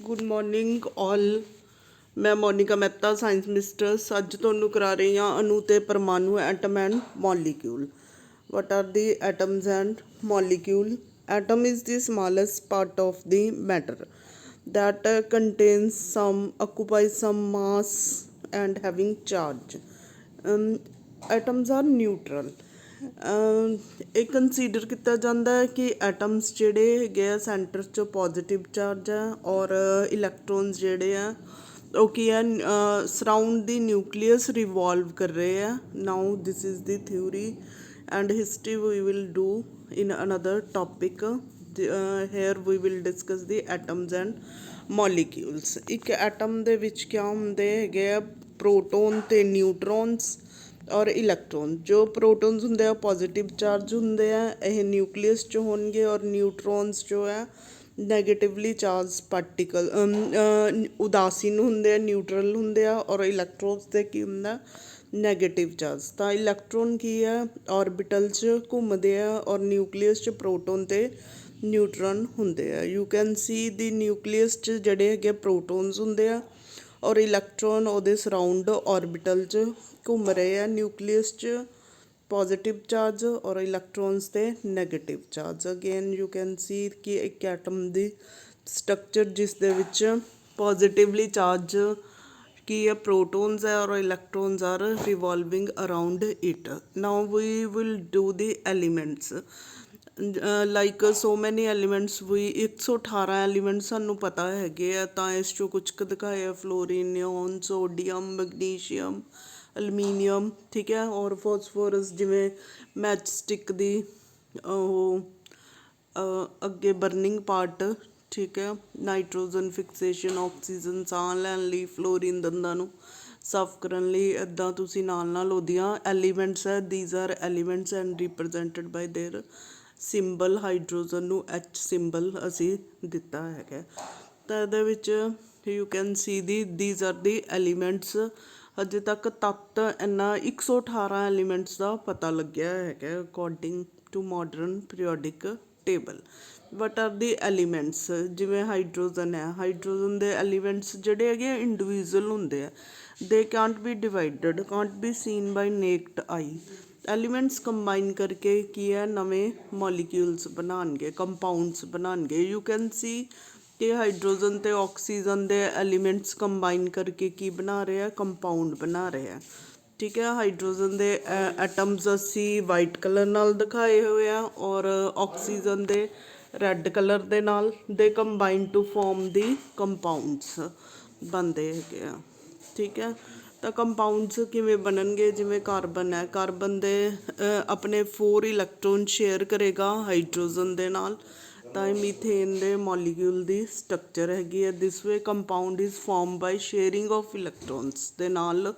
Good morning ਆਲ। ਮੈਂ Monika Mehta, science mistress. ਅੱਜ ਤੁਹਾਨੂੰ ਕਰਾ ਰਹੀ ਹਾਂ ਅਣੂ ਤੇ ਪਰਮਾਣੂ, atom and molecule. What are the atoms and molecule? Atom is the smallest part of the matter that contains occupies some mass and having charge. Atoms are neutral. ਇਹ ਕੰਸੀਡਰ ਕੀਤਾ ਜਾਂਦਾ ਹੈ ਕਿ ਐਟਮਸ ਜਿਹੜੇ ਹੈਗੇ ਆ ਸੈਂਟਰ 'ਚ positive charge ਹੈ, ਔਰ ਇਲੈਕਟਰੋਨਸ ਜਿਹੜੇ ਆ ਉਹ ਕੀ ਹੈ ਸਰਾਊਂਡ ਦੀ ਨਿਊਕਲੀਅਸ ਰਿਵੋਲਵ ਕਰ ਰਹੇ ਆ। Now this is the theory and history we will do in another topic. Here we will discuss the atoms and molecules. ਇੱਕ ਐਟਮ ਦੇ ਵਿੱਚ ਕਿਆ ਹੁੰਦੇ ਹੈਗੇ ਆ, ਪ੍ਰੋਟੋਨ ਤੇ ਨਿਊਟਰੋਨਸ ਔਰ ਇਲੈਕਟਰੋਨ। ਜੋ ਪ੍ਰੋਟੋਨਸ ਹੁੰਦੇ ਆ ਪੋਜ਼ੀਟਿਵ ਚਾਰਜ ਹੁੰਦੇ ਆ, ਇਹ ਨਿਊਕਲੀਅਸ 'ਚ ਹੋਣਗੇ, ਔਰ ਨਿਊਟਰੋਨਸ ਜੋ ਹੈ ਨੈਗੇਟਿਵਲੀ ਚਾਰਜ ਪਾਰਟੀਕਲ ਉਦਾਸੀਨ ਹੁੰਦੇ ਆ, ਨਿਊਟਰਲ ਹੁੰਦੇ ਆ, ਔਰ ਇਲੈਕਟਰੋਨਸ ਦੇ ਕੀ ਹੁੰਦਾ ਨੈਗੇਟਿਵ ਚਾਰਜ। ਤਾਂ ਇਲੈਕਟਰੋਨ ਕੀ ਹੈ ਔਰਬਿਟਲ 'ਚ ਘੁੰਮਦੇ ਆ, ਔਰ ਨਿਊਕਲੀਅਸ 'ਚ ਪ੍ਰੋਟੋਨ ਤੇ ਨਿਊਟਰਨ ਹੁੰਦੇ ਆ। You can see the nucleus 'ਚ ਜਿਹੜੇ ਹੈਗੇ ਪ੍ਰੋਟੋਨਸ ਹੁੰਦੇ ਆ, ਔਰ ਇਲੈਕਟਰੋਨ ਉਹਦੇ ਸਰਾਊਂਡ ਔਰਬਿਟਲ 'ਚ ਘੁੰਮ ਰਹੇ ਆ। ਨਿਊਕਲੀਅਸ 'ਚ ਪੋਜ਼ੀਟਿਵ ਚਾਰਜ ਔਰ ਇਲੈਕਟਰੋਨਸ 'ਤੇ negative charge. Again you can ਸੀ ਕਿ ਇੱਕ ਐਟਮ ਦੀ ਸਟਰਕਚਰ ਜਿਸ ਦੇ ਵਿੱਚ ਪੋਜ਼ੀਟਿਵਲੀ ਚਾਰਜ ਕੀ ਹੈ ਪ੍ਰੋਟੋਨਸ ਹੈ, ਔਰ electrons are revolving around it. Now we will do the elements. Like so many elements we 118 elements ਸਾਨੂੰ ਪਤਾ ਹੈਗੇ ਆ। ਤਾਂ ਇਸ 'ਚੋਂ ਕੁਛ ਕੁ ਦਿਖਾਏ ਆ, fluorine, neon, sodium, magnesium, aluminium, ਠੀਕ ਹੈ, ਔਰ ਫੋਸਫੋਰਸ ਜਿਵੇਂ ਮੈਚ ਸਟਿਕ ਦੀ ਉਹ ਅੱਗੇ ਬਰਨਿੰਗ ਪਾਰਟ, ਠੀਕ ਹੈ, ਨਾਈਟ੍ਰੋਜਨ ਫਿਕਸੇਸ਼ਨ, ਆਕਸੀਜਨ ਸਾਹ ਲੈਣ ਲਈ, ਫਲੋਰੀਨ ਦੰਦਾਂ ਨੂੰ ਸਾਫ਼ ਕਰਨ ਲਈ। ਇੱਦਾਂ ਤੁਸੀਂ ਨਾਲ ਉਹਦੀਆਂ ਐਲੀਮੈਂਟਸ ਹੈ। These are elements and represented by their symbol. Hydrogen ਨੂੰ H ਸਿੰਬਲ ਅਸੀਂ ਦਿੱਤਾ ਹੈਗਾ। ਤਾਂ ਇਹਦੇ ਵਿੱਚ you can see these are the elements. ਅਜੇ ਤੱਕ ਤੱਤ ਇੰਨਾ 118 ਐਲੀਮੈਂਟਸ ਦਾ ਪਤਾ ਲੱਗਿਆ ਹੈਗਾ according to modern periodic table. What are the elements? ਜਿਵੇਂ ਹਾਈਡਰੋਜਨ ਹੈ, ਹਾਈਡਰੋਜਨ ਦੇ ਐਲੀਮੈਂਟਸ ਜਿਹੜੇ ਹੈਗੇ ਇੰਡੀਵਿਜੂਅਲ ਹੁੰਦੇ ਆ। They can't be divided, can't be seen by naked eye. Elements combine ਕਰਕੇ ਕੀ ਹੈ ਨਵੇਂ ਮੋਲੀਕਿਊਲਸ ਬਣਾਉਣਗੇ, ਕੰਪਾਊਂਡਸ ਬਣਾਉਣਗੇ। ਯੂ ਕੈਨ ਸੀ ਕਿ ਹਾਈਡਰੋਜਨ ਅਤੇ ਆਕਸੀਜਨ ਦੇ ਐਲੀਮੈਂਟਸ ਕੰਬਾਈਨ ਕਰਕੇ ਕੀ ਬਣਾ ਰਹੇ ਆ, ਕੰਪਾਊਂਡ ਬਣਾ ਰਹੇ ਆ, ਠੀਕ ਹੈ। ਹਾਈਡਰੋਜਨ ਦੇ ਐਟਮਸ ਅਸੀਂ ਵਾਈਟ ਕਲਰ ਨਾਲ ਦਿਖਾਏ ਹੋਏ ਆ, ਔਰ ਆਕਸੀਜਨ ਦੇ ਰੈੱਡ ਕਲਰ ਦੇ ਨਾਲ। ਦੇ combine to form the compounds ਬਣਦੇ ਹੈਗੇ ਆ, ਠੀਕ ਹੈ। ਤਾਂ ਕੰਪਾਊਂਡਸ ਕਿਵੇਂ ਬਣਨਗੇ? ਜਿਵੇਂ ਕਾਰਬਨ ਹੈ, ਕਾਰਬਨ ਦੇ ਆਪਣੇ 4 ਇਲੈਕਟਰੋਨ ਸ਼ੇਅਰ ਕਰੇਗਾ ਹਾਈਡਰੋਜਨ ਦੇ ਨਾਲ। ਤਾਂ ਇਹ ਮੀਥੇਨ ਦੇ ਮੋਲੀਕਿਊਲ ਦੀ ਸਟਰਕਚਰ ਹੈਗੀ ਹੈ। This way compound is formed by sharing of electrons ਦੇ ਨਾਲ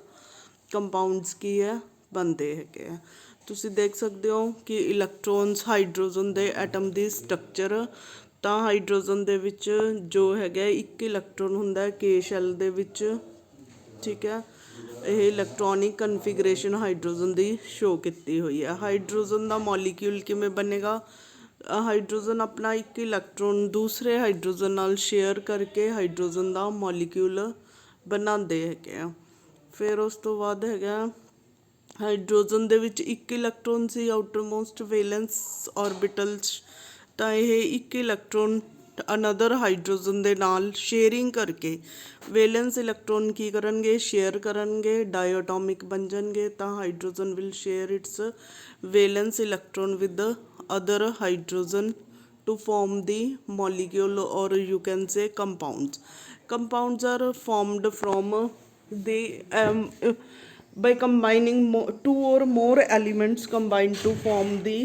ਕੰਪਾਊਂਡਸ ਕੀ ਹੈ ਬਣਦੇ ਹੈਗੇ ਆ। ਤੁਸੀਂ ਦੇਖ ਸਕਦੇ ਹੋ ਕਿ ਇਲੈਕਟਰੋਨਸ ਹਾਈਡਰੋਜਨ ਦੇ ਐਟਮ ਦੀ ਸਟਰਕਚਰ। ਤਾਂ ਹਾਈਡਰੋਜਨ ਦੇ ਵਿੱਚ ਜੋ ਹੈਗਾ ਇੱਕ ਇਲੈਕਟਰੋਨ ਹੁੰਦਾ ਕੇ ਸ਼ੈਲ ਦੇ ਵਿੱਚ, ਠੀਕ ਹੈ। ਇਹ ਇਲੈਕਟ੍ਰੋਨਿਕ ਕਨਫੀਗਰੇਸ਼ਨ ਹਾਈਡਰੋਜਨ ਦੀ ਸ਼ੋ ਕੀਤੀ ਹੋਈ ਹੈ। ਹਾਈਡਰੋਜਨ ਦਾ ਮੋਲੀਕਿਊਲ ਕਿਵੇਂ ਬਣੇਗਾ? ਹਾਈਡਰੋਜਨ ਆਪਣਾ ਇੱਕ ਇਲੈਕਟਰੋਨ ਦੂਸਰੇ ਹਾਈਡਰੋਜਨ ਨਾਲ ਸ਼ੇਅਰ ਕਰਕੇ ਹਾਈਡਰੋਜਨ ਦਾ ਮੋਲੀਕਿਊਲ ਬਣਾਉਂਦੇ ਹੈਗੇ ਆ। ਫਿਰ ਉਸ ਤੋਂ ਬਾਅਦ ਹੈਗਾ ਹਾਈਡਰੋਜਨ ਦੇ ਵਿੱਚ ਇੱਕ ਇਲੈਕਟਰੋਨ ਸੀ ਆਊਟਰਮੋਸਟ ਵੇਲੈਂਸ ਔਰਬਿਟਲ 'ਚ। ਤਾਂ ਇਹ ਇੱਕ ਇਲੈਕਟਰੋਨ ਅਨਦਰ ਹਾਈਡਰੋਜਨ ਦੇ ਨਾਲ ਸ਼ੇਅਰਿੰਗ ਕਰਕੇ ਵੇਲੈਂਸ ਇਲੈਕਟਰੋਨ ਕੀ ਕਰਨਗੇ, ਸ਼ੇਅਰ ਕਰਨਗੇ, ਡਾਇਆਟੋਮਿਕ ਬਣ ਜਾਣਗੇ। ਤਾਂ hydrogen will share its valence electron with other hydrogen to form the molecule, or you can say compounds. Compounds are formed from the by combining 2 or more elements combined to form the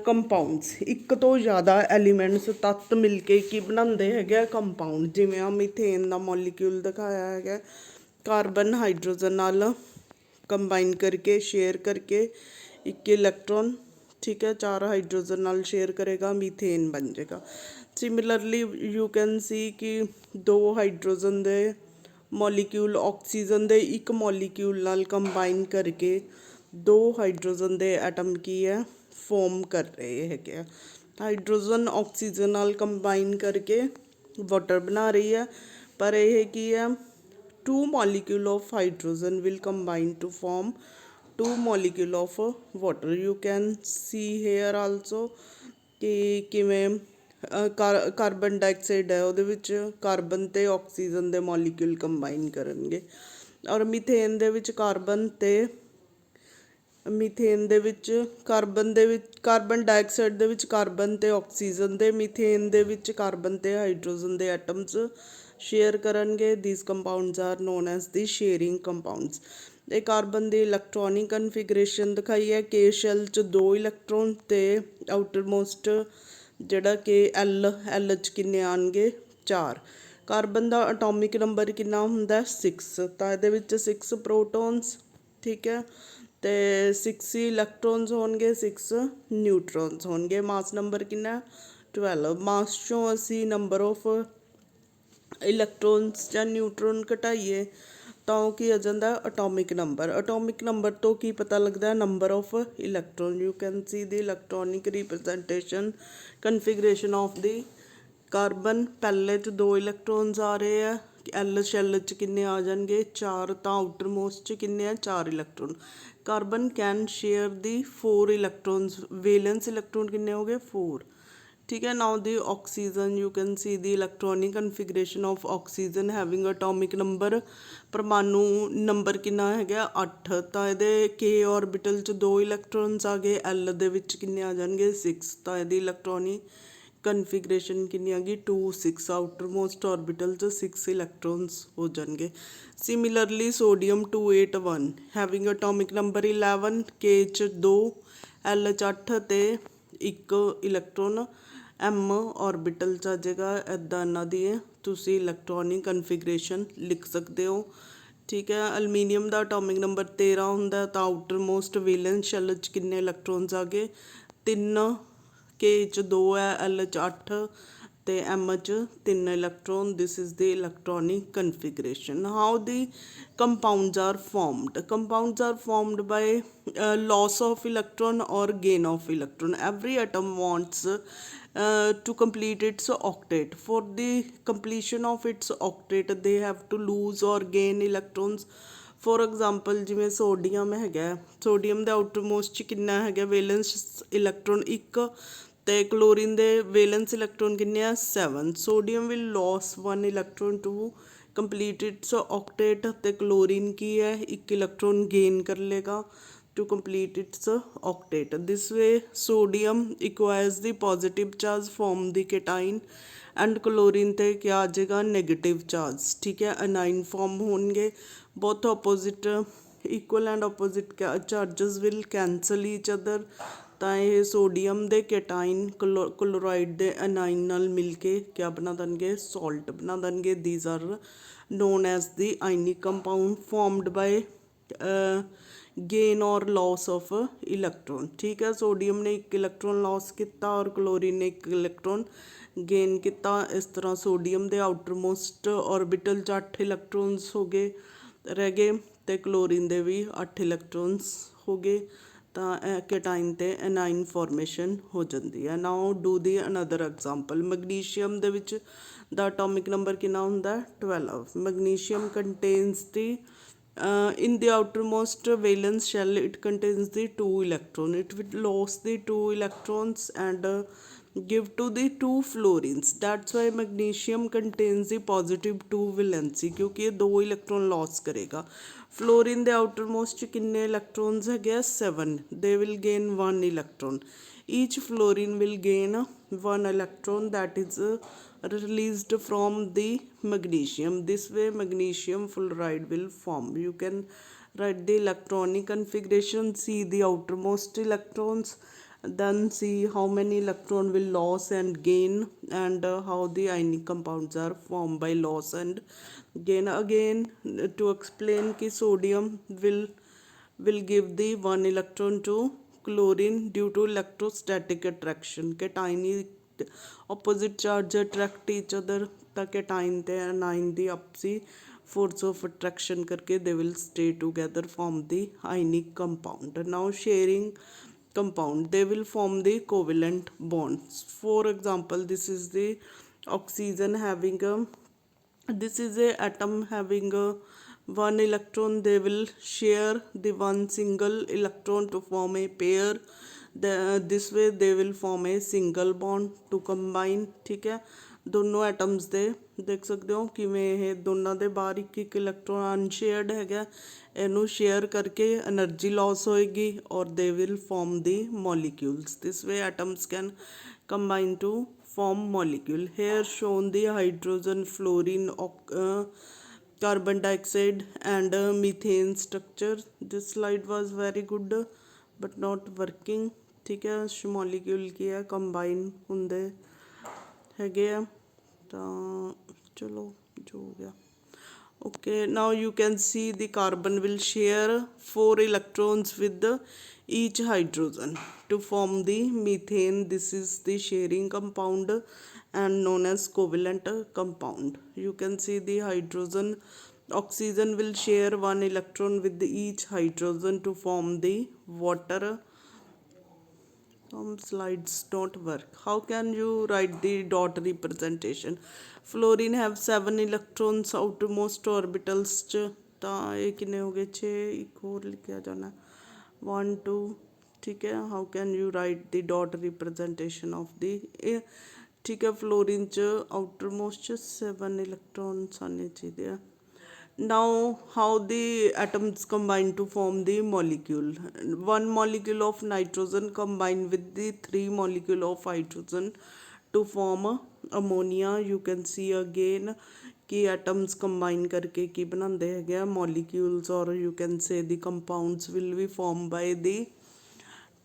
compounds. ਇੱਕ ਤੋਂ ਜ਼ਿਆਦਾ elements ਤੱਤ ਮਿਲ ਕੇ ਕੀ ਬਣਾਉਂਦੇ ਹੈਗੇ ਆ compound. ਜਿਵੇਂ ਆ methane ਦਾ molecule ਦਿਖਾਇਆ ਹੈਗਾ, ਕਾਰਬਨ ਹਾਈਡਰੋਜਨ ਨਾਲ ਕੰਬਾਈਨ ਕਰਕੇ ਸ਼ੇਅਰ ਕਰਕੇ ਇੱਕ ਇਲੈਕਟਰੋਨ, ਠੀਕ ਹੈ, 4 ਹਾਈਡਰੋਜਨ ਨਾਲ ਸ਼ੇਅਰ ਕਰੇਗਾ, ਮੀਥੇਨ ਬਣ ਜਾਏਗਾ। ਸਿਮਿਲਰਲੀ ਯੂ ਕੈਨ ਸੀ ਕਿ 2 ਹਾਈਡਰੋਜਨ ਦੇ ਮੋਲੀਕਿਊਲ ਆਕਸੀਜਨ ਦੇ ਇੱਕ ਮੋਲੀਕਿਊਲ ਨਾਲ ਕੰਬਾਈਨ ਕਰਕੇ 2 ਹਾਈਡਰੋਜਨ ਦੇ ਐਟਮ ਕੀ ਹੈ ਫੋਰਮ ਕਰ ਰਹੇ ਹੈਗੇ ਆ। ਹਾਈਡਰੋਜਨ ਆਕਸੀਜਨ ਨਾਲ ਕੰਬਾਈਨ ਕਰਕੇ ਵਾਟਰ ਬਣਾ ਰਹੀ ਹੈ, ਪਰ ਇਹ ਕੀ ਹੈ, 2 molecule of hydrogen will combine to form 2 molecule of water. You can see here also ਕਿ ਕਿਵੇਂ ਕਾਰਬਨ ਡਾਈਆਕਸਾਈਡ ਹੈ, ਉਹਦੇ ਵਿੱਚ ਕਾਰਬਨ ਅਤੇ ਆਕਸੀਜਨ ਦੇ ਮੋਲੀਕਿਊਲ ਕੰਬਾਈਨ ਕਰਨਗੇ, ਔਰ ਮੀਥੇਨ ਦੇ ਵਿੱਚ ਕਾਰਬਨ ਕਾਰਬਨ ਡਾਈਆਕਸਾਈਡ ਦੇ ਵਿੱਚ ਕਾਰਬਨ ਅਤੇ ਆਕਸੀਜਨ ਦੇ, ਮੀਥੇਨ ਦੇ ਵਿੱਚ ਕਾਰਬਨ ਅਤੇ ਹਾਈਡਰੋਜਨ ਦੇ ਐਟਮਸ ਸ਼ੇਅਰ ਕਰਨਗੇ। These compounds are known as the sharing compounds. ਇਹ ਕਾਰਬਨ ਦੀ ਇਲੈਕਟ੍ਰੋਨਿਕ ਕਨਫੀਗਰੇਸ਼ਨ ਦਿਖਾਈ ਹੈ, ਕੇ ਸ਼ੈਲ 'ਚ 2 ਇਲੈਕਟ੍ਰੋਨ ਅਤੇ ਆਊਟਰਮੋਸਟ ਜਿਹੜਾ ਕਿ ਐਲ 'ਚ ਕਿੰਨੇ ਆਉਣਗੇ, 4। ਕਾਰਬਨ ਦਾ ਅਟੋਮਿਕ ਨੰਬਰ ਕਿੰਨਾ ਹੁੰਦਾ, 6, ਤਾਂ ਇਹਦੇ ਵਿੱਚ 6 ਪ੍ਰੋਟੋਨਸ, ਠੀਕ ਹੈ, ਅਤੇ 6 ਇਲੈਕਟ੍ਰੋਨਸ ਹੋਣਗੇ, 6 ਨਿਊਟਰੋਨਸ ਹੋਣਗੇ। ਮਾਸ ਨੰਬਰ ਕਿੰਨਾ, 12। ਮਾਸ 'ਚੋਂ ਅਸੀਂ ਨੰਬਰ ਆਫ ਇਲੈਕਟ੍ਰੋਨਸ ਜਾਂ ਨਿਊਟਰੋਨ ਘਟਾਈਏ ਤਾਂ ਉਹ ਕੀ ਆ ਜਾਂਦਾ, ਅਟੋਮਿਕ ਨੰਬਰ। ਅਟੋਮਿਕ ਨੰਬਰ ਤੋਂ ਕੀ ਪਤਾ ਲੱਗਦਾ, number of electron. You can see the electronic representation configuration of the carbon. ਪਹਿਲੇ 'ਚ 2 ਇਲੈਕਟ੍ਰੋਨਸ ਆ ਰਹੇ ਆ, ਐਲ ਸ਼ੈਲ 'ਚ ਕਿੰਨੇ ਆ ਜਾਣਗੇ, 4, ਤਾਂ ਆਊਟਰ ਮੋਸਟ 'ਚ ਕਿੰਨੇ ਆ, 4 electron. Carbon can share the 4 electrons, ਵੇਲੈਂਸ electron ਕਿੰਨੇ ਹੋ ਗਏ, 4, ਠੀਕ ਹੈ। ਨਾਓ ਦੀ oxygen, you can see the electronic configuration of oxygen having atomic number, ਪਰਮਾਣੂ ਨੰਬਰ ਕਿੰਨਾ ਹੈਗਾ, 8, ਤਾਂ ਇਹਦੇ ਕੇ ਔਰਬਿਟਲ 'ਚ 2 ਇਲੈਕਟ੍ਰੋਨਸ ਆ ਗਏ, ਐਲ ਦੇ ਵਿੱਚ ਕਿੰਨੇ ਆ ਜਾਣਗੇ, 6, ਤਾਂ ਇਹਦੀ ਇਲੈਕਟ੍ਰੋਨਿਕ ਕਨਫੀਗਰੇਸ਼ਨ ਕਿੰਨੀ ਆ ਗਈ, 2, 6, ਆਊਟਰ ਮੋਸਟ ਔਰਬਿਟਲ 'ਚ 6 ਇਲੈਕਟ੍ਰੋਨਸ ਹੋ ਜਾਣਗੇ। Similarly sodium 281 having atomic number 11, ਕੇ 'ਚ 2, ਐਲ 'ਚ 8 ਅਤੇ 1 ਇਲੈਕਟ੍ਰੋਨ ਐਮ ਔਰਬਿਟਲ 'ਚ ਆ ਜਾਏਗਾ। ਇੱਦਾਂ ਇਹਨਾਂ ਦੀ ਤੁਸੀਂ ਇਲੈਕਟ੍ਰੋਨਿਕ ਕਨਫੀਗਰੇਸ਼ਨ ਲਿਖ ਸਕਦੇ ਹੋ, ਠੀਕ ਹੈ। ਅਲਮੀਨੀਅਮ ਦਾ ਅਟੋਮਿਕ ਨੰਬਰ 13 ਹੁੰਦਾ, ਤਾਂ ਆਊਟਰ ਮੋਸਟ ਵੇਲੈਂਸ ਸ਼ੈਲ 'ਚ ਕਿੰਨੇ ਇਲੈਕਟ੍ਰੋਨਸ ਆ ਗਏ, 3, ਕੇ 'ਚ 2 ਹੈ, ਐਲ 'ਚ 8 ਅਤੇ ਐਮ 'ਚ 3 electron. This is the electronic configuration. How the compounds are formed, compounds are formed by loss of electron or gain of electron. Every atom wants to complete its octet. For the completion of its octet they have to lose or gain electrons. For example ਜਿਵੇਂ sodium ਹੈਗਾ, sodium ਦੇ ਆਊਟਰਮੋਸਟ 'ਚ ਕਿੰਨਾ ਹੈਗਾ, ਵੇਲੈਂਸ electron 1, ਅਤੇ chlorine ਦੇ ਵੇਲੈਂਸ electron ਕਿੰਨੇ ਆ, 7। Sodium will lose 1 electron to complete its octet, ਅਤੇ ਕਲੋਰੀਨ ਕੀ ਹੈ, 1 ਇਲੈਕਟ੍ਰੋਨ ਗੇਨ ਕਰ ਲੇਗਾ to complete its octet. This way sodium acquires the positive charge from the cation and chlorine ਤੇ ਕਿਆ ਆ ਜਾਏਗਾ, ਨੈਗੇਟਿਵ ਚਾਰਜ, ਠੀਕ ਹੈ। ਅਨਾਈਨ ਫਾਰਮ ਹੋਣਗੇ, both opposite equal and opposite charges will cancel each other, ਤਾਂ ਇਹ ਸੋਡੀਅਮ ਦੇ ਕੈਟਾਈਨ ਕਲੋਰਾਈਡ ਦੇ ਅਨਾਈਨ ਨਾਲ ਮਿਲ ਕੇ ਕਿਆ ਬਣਾ ਦੇਣਗੇ, ਸੋਲਟ ਬਣਾ ਦੇਣਗੇ। these are known as the ionic compound formed by gain ਔਰ ਲੋਸ ਆਫ ਇਲੈਕਟ੍ਰੋਨ, ਠੀਕ ਹੈ। ਸੋਡੀਅਮ ਨੇ 1 ਇਲੈਕਟ੍ਰੋਨ ਲੋਸ ਕੀਤਾ ਔਰ ਕਲੋਰੀਨ ਨੇ 1 ਇਲੈਕਟ੍ਰੋਨ ਗੇਨ ਕੀਤਾ। ਇਸ ਤਰ੍ਹਾਂ ਸੋਡੀਅਮ ਦੇ ਆਊਟਰਮੋਸਟ ਔਰਬਿਟਲ 'ਚ 8 ਇਲੈਕਟ੍ਰੋਨਸ ਹੋ ਗਏ, ਰਹਿ ਗਏ, ਅਤੇ ਕਲੋਰੀਨ ਦੇ ਵੀ 8 ਇਲੈਕਟ੍ਰੋਨਸ ਹੋ ਗਏ, ਤਾਂ ਕੈਟਾਈਨ 'ਤੇ ਐਨਾਈਨ ਫੋਰਮੇਸ਼ਨ ਹੋ ਜਾਂਦੀ ਹੈ। Now do the another example. Magnesium ਦੇ ਵਿੱਚ ਦਾ ਅਟੋਮਿਕ ਨੰਬਰ ਕਿੰਨਾ ਹੁੰਦਾ, 12। Magnesium contains the in the outermost valence shell it contains the 2 electron. It will lose the 2 electrons and give to the 2 fluorines. That's why magnesium contains the positive 2 valency, क्योंकि ये 2 electron loss करेगा। Fluorine the outermost किन्ने electrons है, 7, they will gain 1 electron. Each fluorine will gain 1 electron that is released from the magnesium. This way magnesium fluoride will form. You can write the electronic configuration, see the outermost electrons, then see how many electron will loss and gain, and how the ionic compounds are formed by loss and gain. Again to explain ki sodium will give the 1 electron to chlorine due to electrostatic attraction. Cation opposite charge attract each other, ਤਾਂ cation ਤੇ anion ਦੀ ਆਪਸੀ force of attraction ਕਰਕੇ they will stay together, form the ionic compound. Now sharing compound, they will form the covalent bonds. For example, this is the oxygen having a, this is a atom having a one electron, they will share the one single electron to form a pair, this way they will form a single bond to combine। ठीक है, ਦੋਨੋਂ atoms ਦੇ ਦੇਖ ਸਕਦੇ ਹੋ ਕਿਵੇਂ ਇਹ ਦੋਨਾਂ ਦੇ ਬਾਹਰ ਇੱਕ ਇੱਕ ਇਲੈਕਟ੍ਰੋਨ ਅਨਸ਼ੇਅਰਡ ਹੈਗਾ, ਇਹਨੂੰ ਸ਼ੇਅਰ ਕਰਕੇ એનર્ਜੀ ਲਾਸ ਹੋਏਗੀ ਔਰ they will farm the molecules. This way atoms can combine to form molecule। Here shown the hydrogen, fluorine, carbon dioxide and methane structure। This slide was very good but not working। ठीक है, molecule ਕੀ ਹੈ combine ਹੁੰਦੇ ਹੈਗੇ ਆ, ਤਾਂ ਚਲੋ ਜੋ ਹੋ ਗਿਆ। Okay, now you can see the carbon will share 4 electrons with each hydrogen to form the methane। This is the sharing compound and known as covalent compound। You can see the hydrogen, oxygen will share 1 electron with each hydrogen to form the water। Some slides don't work, how can you write the dot representation? Fluorine have 7 electrons outermost orbitals च, ਤਾਂ ਇਹ ਕਿੰਨੇ ਹੋ ਗਏ 6, ਇੱਕ ਹੋਰ ਲਿਖਿਆ ਜਾਣਾ 1 2। ठीक है, how can you write the dot representation of the, ठीक है fluorine च outermost 7 electrons आने चाहिए। Now how the atoms combine to form the molecule? One molecule of nitrogen combine with the 3 molecule of hydrogen to form ammonia। You can see again कि atoms combine करके की बनाते हैं molecules, और you can say the compounds will be formed by the,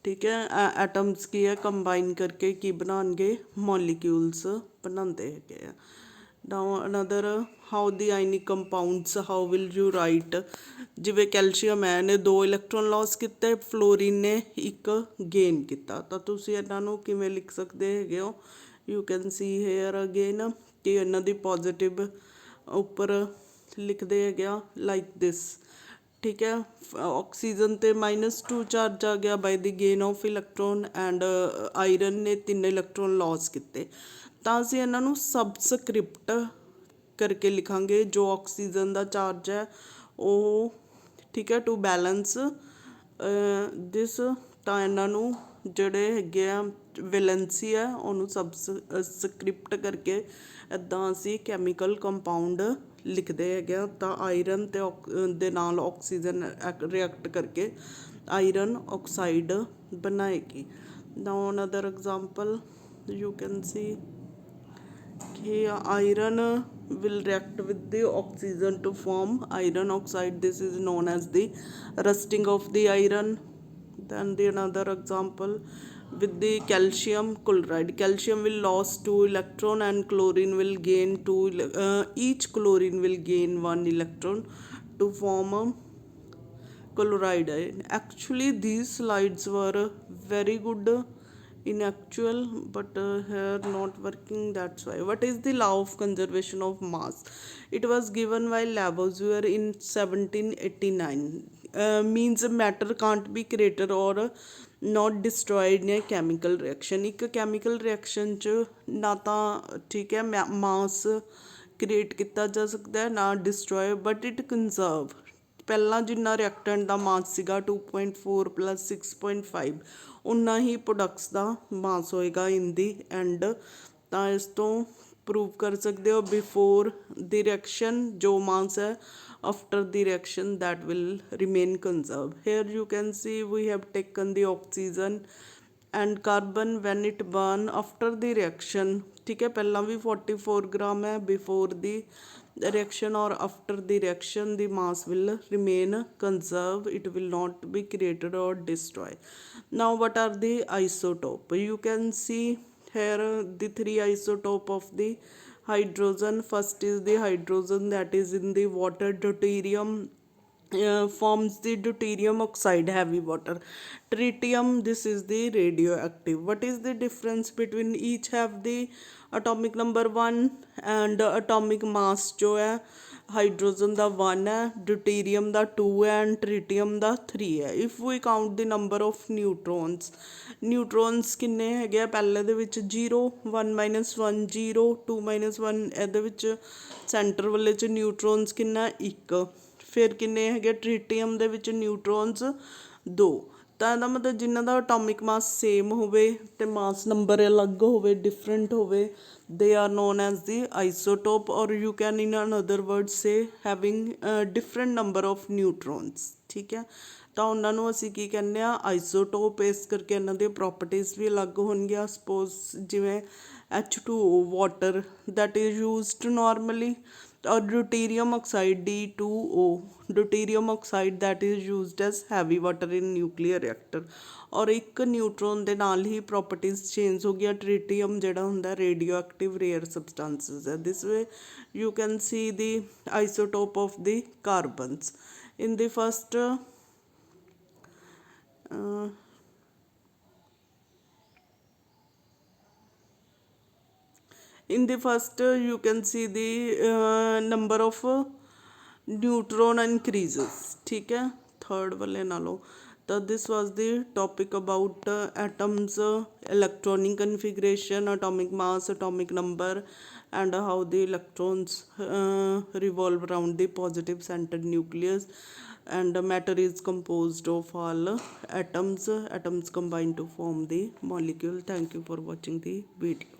ठीक है atoms की है कंबाइन करके की बनाएंगे मॉलिक्यूल्स बनाते हैं। now another how the ionic compounds, how will you write? ਜਿਵੇਂ ਕੈਲਸ਼ੀਅਮ ਹੈ ਨੇ 2 ਇਲੈਕਟ੍ਰੋਨ ਲਾਸ ਕੀਤੇ, ਫਲੋਰੀਨ ਨੇ 1 ਗੇਨ ਕੀਤਾ, ਤਾਂ ਤੁਸੀਂ ਇਹਨਾਂ ਨੂੰ ਕਿਵੇਂ ਲਿਖ ਸਕਦੇ ਹੈਗੇ ਹੋ? You can see here again ਕਿ ਇਹਨਾਂ ਦੀ ਪੋਜ਼ਿਟਿਵ ਉੱਪਰ ਲਿਖਦੇ ਹੈਗੇ ਆ ਲਾਈਕ ਦਿਸ। ठीक है, ऑक्सीजन ते -2 चार्ज आ गया by the gain of electron and iron ने 3 इलैक्ट्रॉन लॉस किए, ਤਾਂ ਅਸੀਂ ਇਹਨਾਂ ਨੂੰ ਸਬਸਕ੍ਰਿਪਟ ਕਰਕੇ ਲਿਖਾਂਗੇ ਜੋ ਆਕਸੀਜਨ ਦਾ ਚਾਰਜ ਹੈ ਉਹ। ਠੀਕ ਹੈ, ਟੂ ਬੈਲੈਂਸ ਦਿਸ, ਤਾਂ ਇਹਨਾਂ ਨੂੰ ਜਿਹੜੇ ਹੈਗੇ ਆ ਵੈਲੈਂਸੀ ਹੈ ਉਹਨੂੰ ਸਬਸਕ੍ਰਿਪਟ ਕਰਕੇ ਇੱਦਾਂ ਅਸੀਂ ਕੈਮੀਕਲ ਕੰਪਾਊਂਡ ਲਿਖਦੇ ਹੈਗੇ ਆ। ਤਾਂ ਆਇਰਨ ਤੇ ਦੇ ਨਾਲ ਆਕਸੀਜਨ ਰਿਐਕਟ ਕਰਕੇ ਆਇਰਨ ਆਕਸਾਈਡ ਬਣਾਏਗੀ। Now another example you can see here iron will react with the oxygen to form iron oxide। This is known as the rusting of the iron। then the another example with the calcium chloride, calcium will lose 2 electron and chlorine will gain 2 each chlorine will gain 1 electron to form a chloride ion। Actually these slides were very good in actual, but here not working, that's why। what is the law of conservation of mass? It was given by Lavoisier in 1789। means matter can't be created or not destroyed in a chemical reaction। एक chemical reaction च ना ਤਾਂ ठीक है mass create ਕੀਤਾ ਜਾ ਸਕਦਾ ਹੈ ਨਾ destroy, but it conserve। ਪਹਿਲਾਂ ਜਿੰਨਾ ਰਿਐਕਟੈਂਟ ਦਾ ਮਾਸ ਸੀਗਾ 2.4 + 6.5 ਉਨਾ ਹੀ ਪ੍ਰੋਡਕਟਸ ਦਾ ਮਾਸ ਹੋਏਗਾ ਇਨ ਦੀ ਐਂਡ। ਤਾਂ ਇਸ ਤੋਂ ਪ੍ਰੂਵ ਕਰ ਸਕਦੇ ਹੋ ਬਿਫੋਰ ਦੀ ਰਿਐਕਸ਼ਨ ਜੋ ਮਾਸ ਹੈ after the reaction that will remain conserved। here you can see we have taken the oxygen and carbon when it burn after the reaction। ठीक है, ਪਹਿਲਾਂ ਵੀ 44 ਗ੍ਰਾਮ ਹੈ before the reaction or after the reaction the mass will remain conserved, it will not be created or destroyed। now what are the isotope? you can see here the 3 isotope of the hydrogen। first is the hydrogen that is in the water, deuterium forms the deuterium oxide heavy water। tritium, this is the radioactive। what is the difference between each have the atomic number 1 and atomic mass जो है hydrogen ਦਾ 1 ਹੈ, ਡਿਊਟੀਰੀਅਮ ਦਾ 2 ਹੈ and ਟ੍ਰੀਟੀਅਮ ਦਾ 3 ਹੈ। If we count the number of ਨਿਊਟਰੋਨਸ, ਨਿਊਟਰੋਨਸ ਕਿੰਨੇ ਹੈਗੇ ਆ, ਪਹਿਲੇ ਦੇ ਵਿੱਚ 0, 1 -1 0, 2 -1, ਇਹਦੇ ਵਿੱਚ ਸੈਂਟਰ ਵਾਲੇ 'ਚ ਨਿਊਟਰੋਨਸ ਕਿੰਨਾ 1। ਫਿਰ ਕਿੰਨੇ ਹੈਗੇ ਟ੍ਰੀਟੀਅਮ ਦੇ ਵਿੱਚ ਨਿਊਟਰੋਨਸ 2। ਤਾਂ ਇਹਦਾ ਮਤਲਬ ਜਿਨ੍ਹਾਂ ਦਾ ਅਟੋਮਿਕ ਮਾਸ ਸੇਮ ਹੋਵੇ ਅਤੇ ਮਾਸ ਨੰਬਰ ਅਲੱਗ ਹੋਵੇ, ਡਿਫਰੈਂਟ ਹੋਵੇ, they are known as the isotope, or you can in another word say having a different number of neutrons। ਠੀਕ ਹੈ, ਤਾਂ ਉਹਨਾਂ ਨੂੰ ਅਸੀਂ ਕੀ ਕਹਿੰਦੇ ਆ, ਆਈਸੋਟੋਪ। ਇਸ ਕਰਕੇ ਇਹਨਾਂ ਦੀਆਂ ਪ੍ਰੋਪਰਟੀਜ਼ ਵੀ ਅਲੱਗ ਹੋਣਗੀਆਂ। ਸਪੋਜ਼ ਜਿਵੇਂ H2O water that is used normally, or deuterium oxide D2O, deuterium oxide that is used as heavy water in nuclear reactor। ਔਰ ਇੱਕ ਨਿਊਟਰੋਨ ਦੇ ਨਾਲ ਹੀ ਪ੍ਰੋਪਰਟੀਜ਼ ਚੇਂਜ ਹੋ ਗਿਆ। ਟ੍ਰੀਟੀਅਮ ਜਿਹੜਾ ਹੁੰਦਾ ਰੇਡੀਓ ਐਕਟਿਵ ਰੇਅਰ ਸਬਸਟੈਂਸਿਸ ਹੈ। This way you can see the isotope of the carbons in the first you can see the number of neutron increases। ठीक है, थर्ड वाले नालों। तो this was the topic about atoms, electronic configuration, atomic mass, atomic number, and how the electrons revolve around the positive centered nucleus, and matter is composed of all atoms combine to form the molecule। Thank you for watching the video।